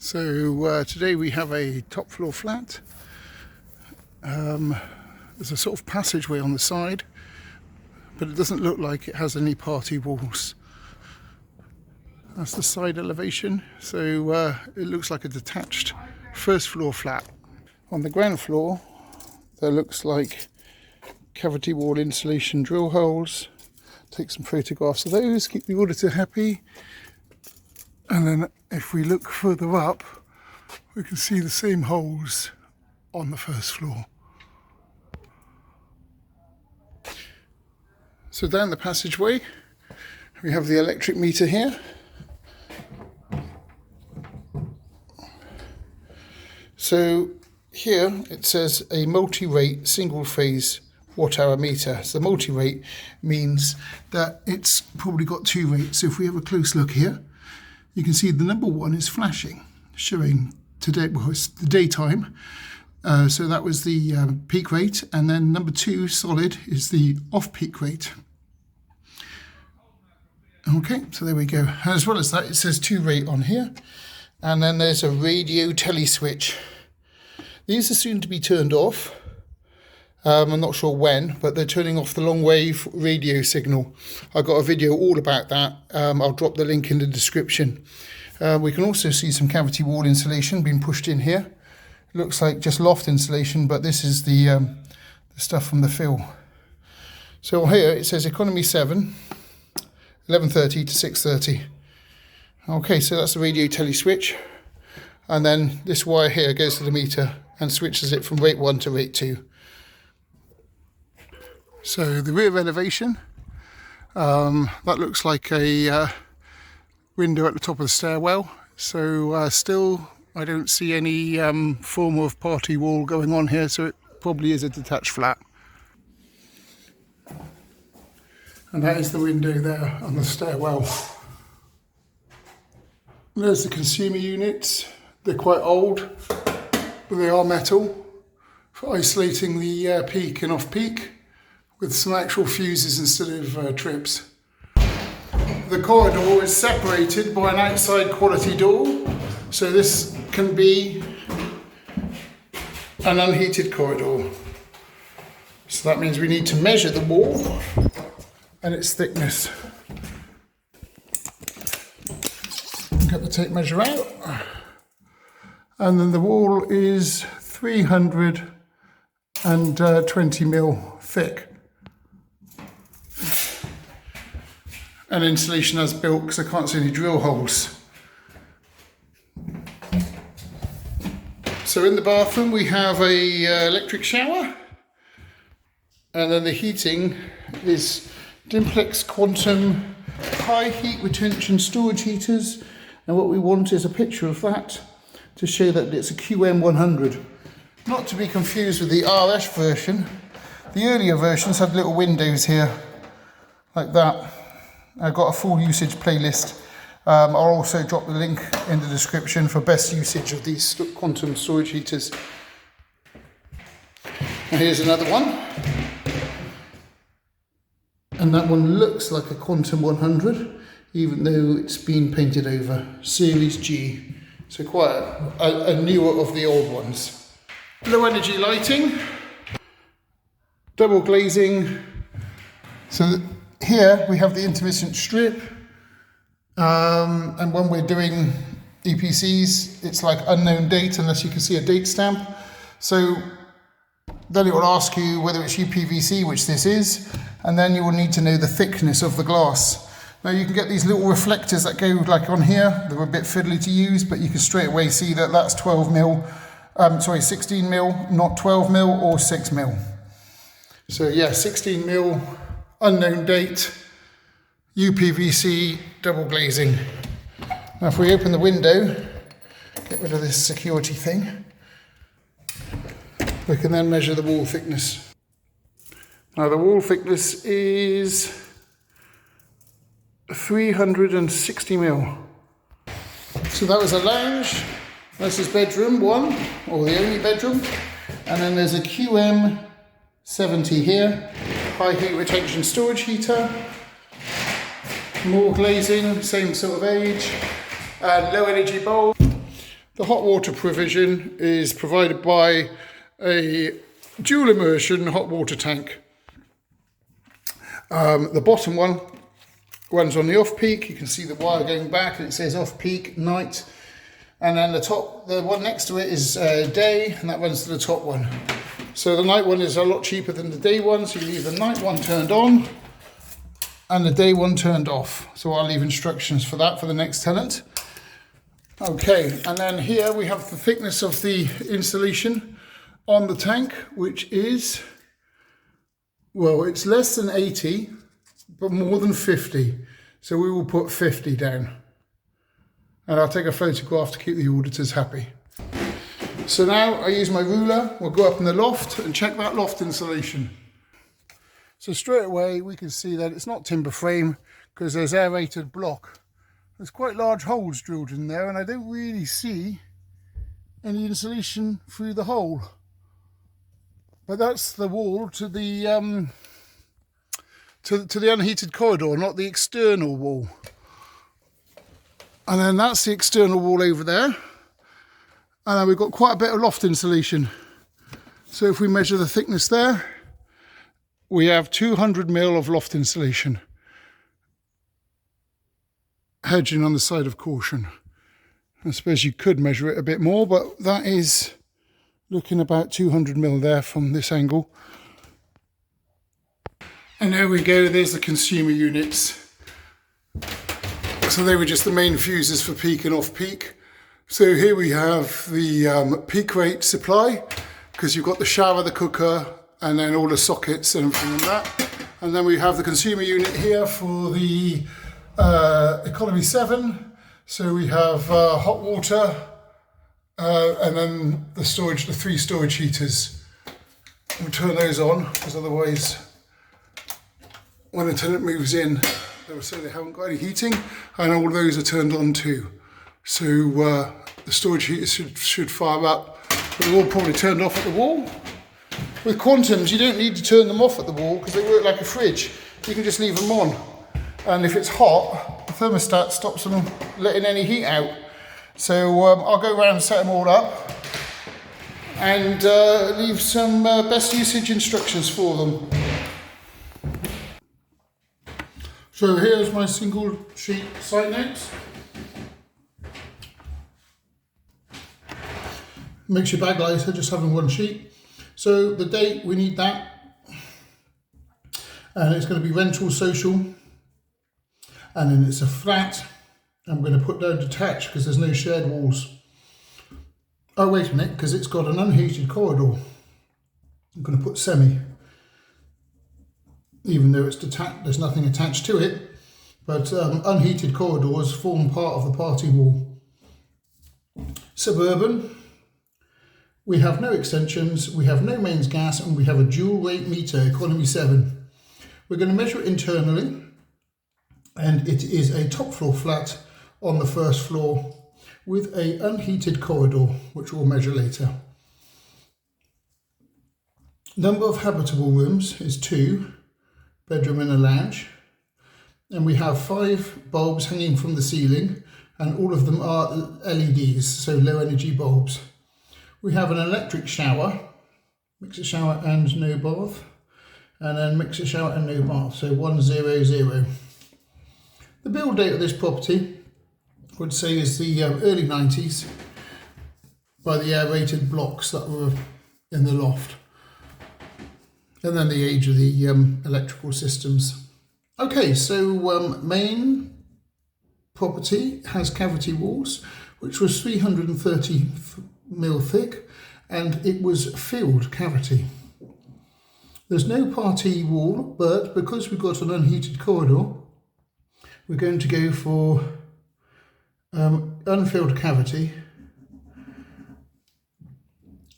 So today we have a top floor flat. There's a sort of passageway on the side, but it doesn't look like it has any party walls. That's the side elevation, so it looks like a detached first floor flat. On the ground floor there looks like cavity wall insulation drill holes. Take some photographs of those, keep the auditor happy. And then if we look further up, we can see the same holes on the first floor. So down the passageway, we have the electric meter here. So here it says a multi-rate single phase watt-hour meter. So the multi-rate means that it's probably got two rates. So if we have a close look here, you can see the number one is flashing, showing today, well, it's the daytime. So that was the peak rate, and then number two, solid, is the off-peak rate. Okay, so there we go. And as well as that, it says 2 rate on here, and then there's a radio tele switch. These are soon to be turned off. I'm not sure when, but they're turning off the long wave radio signal. I got a video all about that. I'll drop the link in the description. We can also see some cavity wall insulation being pushed in here. It looks like just loft insulation, but this is the stuff from the fill. So here it says economy 7, 11:30 to 6:30. Okay, so that's the radio tele switch. And then this wire here goes to the meter and switches it from rate 1 to rate 2. So the rear elevation, that looks like a window at the top of the stairwell. So still I don't see any form of party wall going on here, so it probably is a detached flat. And that is the window there on the stairwell. There's the consumer units. They're quite old, but they are metal for isolating the peak and off-peak, with some actual fuses instead of trips. The corridor is separated by an outside quality door, so this can be an unheated corridor. So that means we need to measure the wall and its thickness. Get the tape measure out. And then the wall is 320 mil thick. And insulation as built, because I can't see any drill holes. So in the bathroom we have a electric shower, and then the heating is Dimplex Quantum high heat retention storage heaters, and what we want is a picture of that to show that it's a QM100. Not to be confused with the RS version. The earlier versions had little windows here like that. I've got a full usage playlist. I'll also drop the link in the description for best usage of these quantum storage heaters. And here's another one. And that one looks like a Quantum 100, even though it's been painted over. Series G. So quite a newer of the old ones. Low energy lighting. Double glazing. So here we have the intermittent strip, and when we're doing EPCs, it's like unknown date unless you can see a date stamp. So then it will ask you whether it's UPVC, which this is, and then you will need to know the thickness of the glass. Now you can get these little reflectors that go like on here. They're a bit fiddly to use, but you can straight away see that that's 16 mil, not 12 mil or 6 mil. So yeah, 16 mil. Unknown date, UPVC, double glazing. Now if we open the window, get rid of this security thing, we can then measure the wall thickness. Now the wall thickness is 360 mil. So that was a lounge, this is bedroom 1, or the only bedroom, and then there's a QM70 here. High heat retention storage heater, more glazing, same sort of age, low energy bulb. The hot water provision is provided by a dual immersion hot water tank. The bottom one runs on the off-peak. You can see the wire going back and it says off-peak, night. And then the one next to it is day, and that runs to the top one. So the night one is a lot cheaper than the day one, so you leave the night one turned on and the day one turned off. So I'll leave instructions for that for the next tenant. Okay, and then here we have the thickness of the insulation on the tank, which is, well, it's less than 80, but more than 50. So we will put 50 down. And I'll take a photograph to keep the auditors happy. So now I use my ruler, we'll go up in the loft and check that loft insulation. So straight away we can see that it's not timber frame because there's aerated block. There's quite large holes drilled in there and I don't really see any insulation through the hole. But that's the wall to the unheated corridor, not the external wall. And then that's the external wall over there. And then we've got quite a bit of loft insulation. So if we measure the thickness there, we have 200 mil of loft insulation. Hedging on the side of caution. I suppose you could measure it a bit more, but that is looking about 200 mil there from this angle. And there we go, there's the consumer units. So they were just the main fuses for peak and off peak. So here we have the peak rate supply, because you've got the shower, the cooker, and then all the sockets and everything like that. And then we have the consumer unit here for the economy 7. So we have hot water, and then the 3 storage heaters. We'll turn those on, because otherwise when a tenant moves in, they will say they haven't got any heating, and all those are turned on too. So the storage heaters should fire up. But they're all probably turned off at the wall. With Quantums, you don't need to turn them off at the wall because they work like a fridge. You can just leave them on. And if it's hot, the thermostat stops them letting any heat out. So I'll go around and set them all up and leave some best usage instructions for them. So here's my single sheet site notes. Makes your bag lighter just having one sheet. So the date, we need that. And it's going to be rental social. And then it's a flat. I'm going to put down detached because there's no shared walls. Oh, wait a minute, because it's got an unheated corridor. I'm going to put semi. Even though it's detached, there's nothing attached to it, but unheated corridors form part of the party wall. Suburban, we have no extensions, we have no mains gas, and we have a dual rate meter, economy 7. We're going to measure it internally, and it is a top floor flat on the first floor with a unheated corridor, which we'll measure later. Number of habitable rooms is 2. Bedroom and a lounge, and we have 5 bulbs hanging from the ceiling, and all of them are LEDs, so low energy bulbs. We have an electric shower, mixer shower and no bath, and then mixer shower and no bath, so 100. The build date of this property I would say is the early 90s by the aerated blocks that were in the loft. And then the age of the electrical systems. Okay, so main property has cavity walls, which was 330 mil thick, and it was filled cavity. There's no party wall, but because we've got an unheated corridor, we're going to go for unfilled cavity.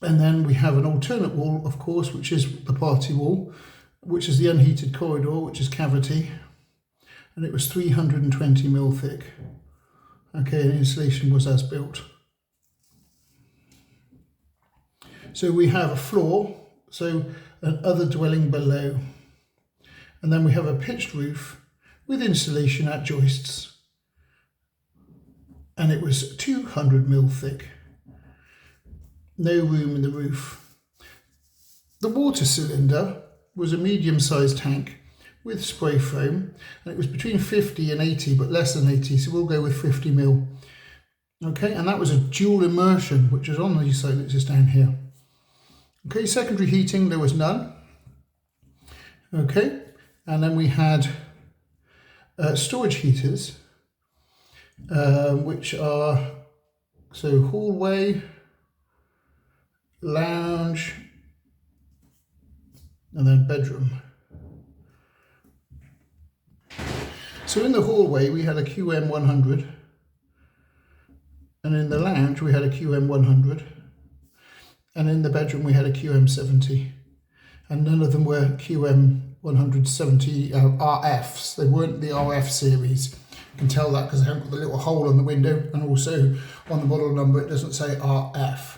And then we have an alternate wall, of course, which is the party wall, which is the unheated corridor, which is cavity. And it was 320 mil thick. Okay, and insulation was as built. So we have a floor, so an other dwelling below. And then we have a pitched roof with insulation at joists. And it was 200 mil thick. no room in the roof. The water cylinder was a medium-sized tank with spray foam, and it was between 50 and 80, but less than 80, so we'll go with 50 mil. Okay, and that was a dual immersion, which is on these silencers down here. Okay, secondary heating, there was none. Okay, and then we had storage heaters, which are, so hallway, lounge, and then bedroom. So in the hallway we had a QM100, and in the lounge we had a QM100, and in the bedroom we had a QM70, and none of them were QM170 RFs. They weren't the RF series. You can tell that because they haven't got the little hole on the window, and also on the model number it doesn't say RF.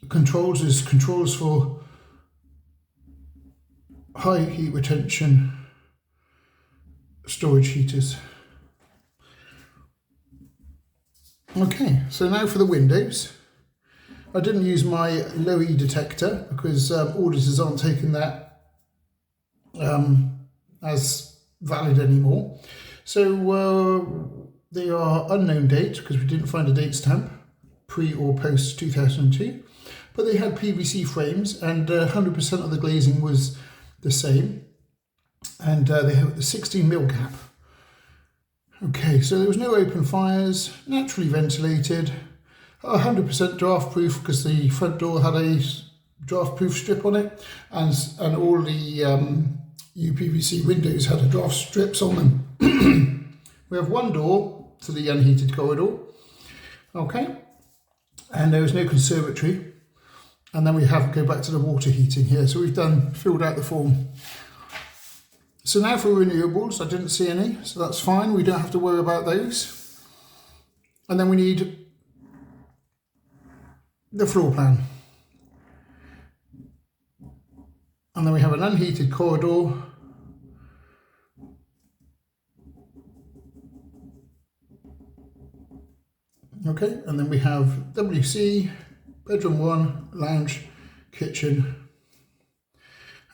Controls is controls for high heat retention storage heaters. Okay, so now for the windows. I didn't use my low E detector because auditors aren't taking that as valid anymore. So they are unknown date because we didn't find a date stamp, pre or post 2002. But they had PVC frames, and 100% of the glazing was the same, and they have the 16 mil gap. Okay, so there was no open fires, naturally ventilated, 100% draft proof because the front door had a draft proof strip on it, and all the UPVC windows had a draft strips on them. We have one door to the unheated corridor, okay, and there was no conservatory. And then we have go back to the water heating here. So we've filled out the form. So now for renewables, I didn't see any, so that's fine. We don't have to worry about those. And then we need the floor plan. And then we have an unheated corridor. Okay, and then we have WC, bedroom 1, lounge, kitchen.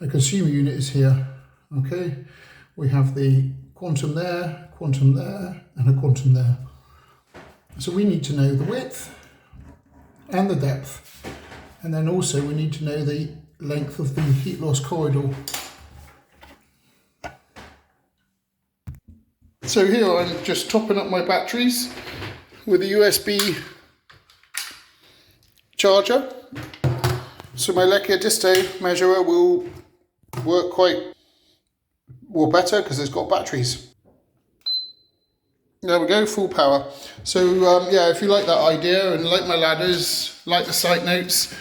A consumer unit is here. Okay, we have the quantum there, and a quantum there. So we need to know the width and the depth, and then also we need to know the length of the heat loss corridor. So here I'm just topping up my batteries with a USB charger. So my Lekia disto measurer will work better because it's got batteries. There we go, full power. So yeah, if you like that idea and like my ladders, like the site notes,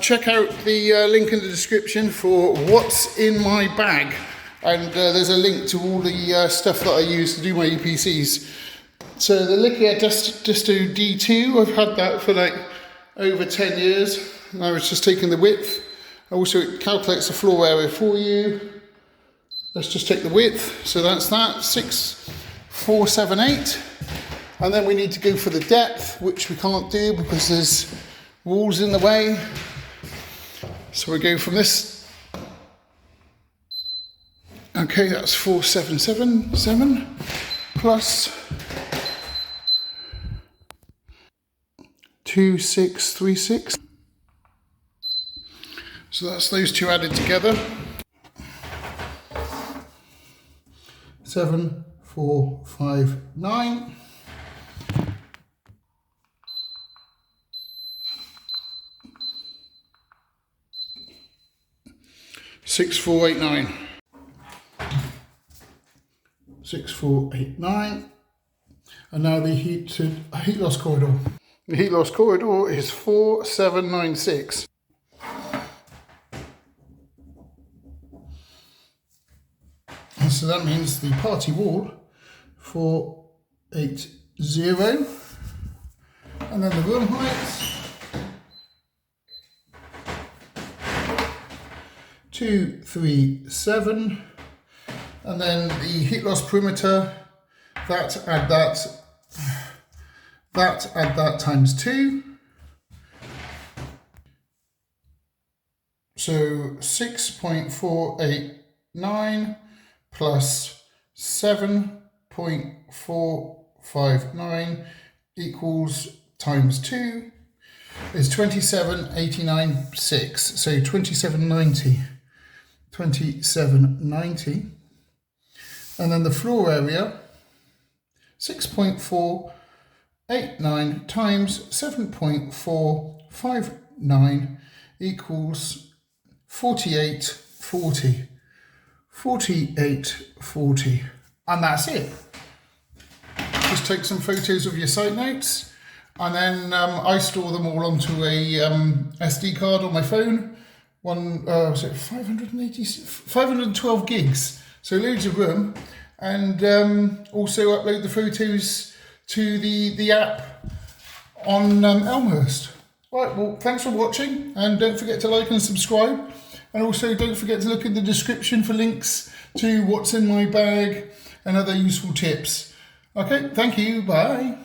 check out the link in the description for what's in my bag. And there's a link to all the stuff that I use to do my EPCs. So the Lekia Disto D2, I've had that for like over 10 years. Now it's just taking the width. Also it calculates the floor area for you. Let's just take the width. So that's that, 6,478. And then we need to go for the depth, which we can't do because there's walls in the way. So we go from this. Okay, that's 4,777 plus 2,636. So that's those two added together. 7,459. $6,489. 6,489. And now the heat loss corridor. The heat loss corridor is 4,796. And so that means the party wall 480, and then the room height 237, and then the heat loss perimeter, that that, add that times 2. So 6.489 plus 7.459 equals times 2 is 27.89.6. So 2790. 2790. And then the floor area, 6.489 times 7.459 equals 4840. 4840. And that's it. Just take some photos of your site notes, and then I store them all onto a SD card on my phone. Was it 512 gigs, so loads of room, and also upload the photos to the app on Elmhurst. Right, well, thanks for watching, and don't forget to like and subscribe, and also don't forget to look in the description for links to what's in my bag and other useful tips. Okay, thank you, bye.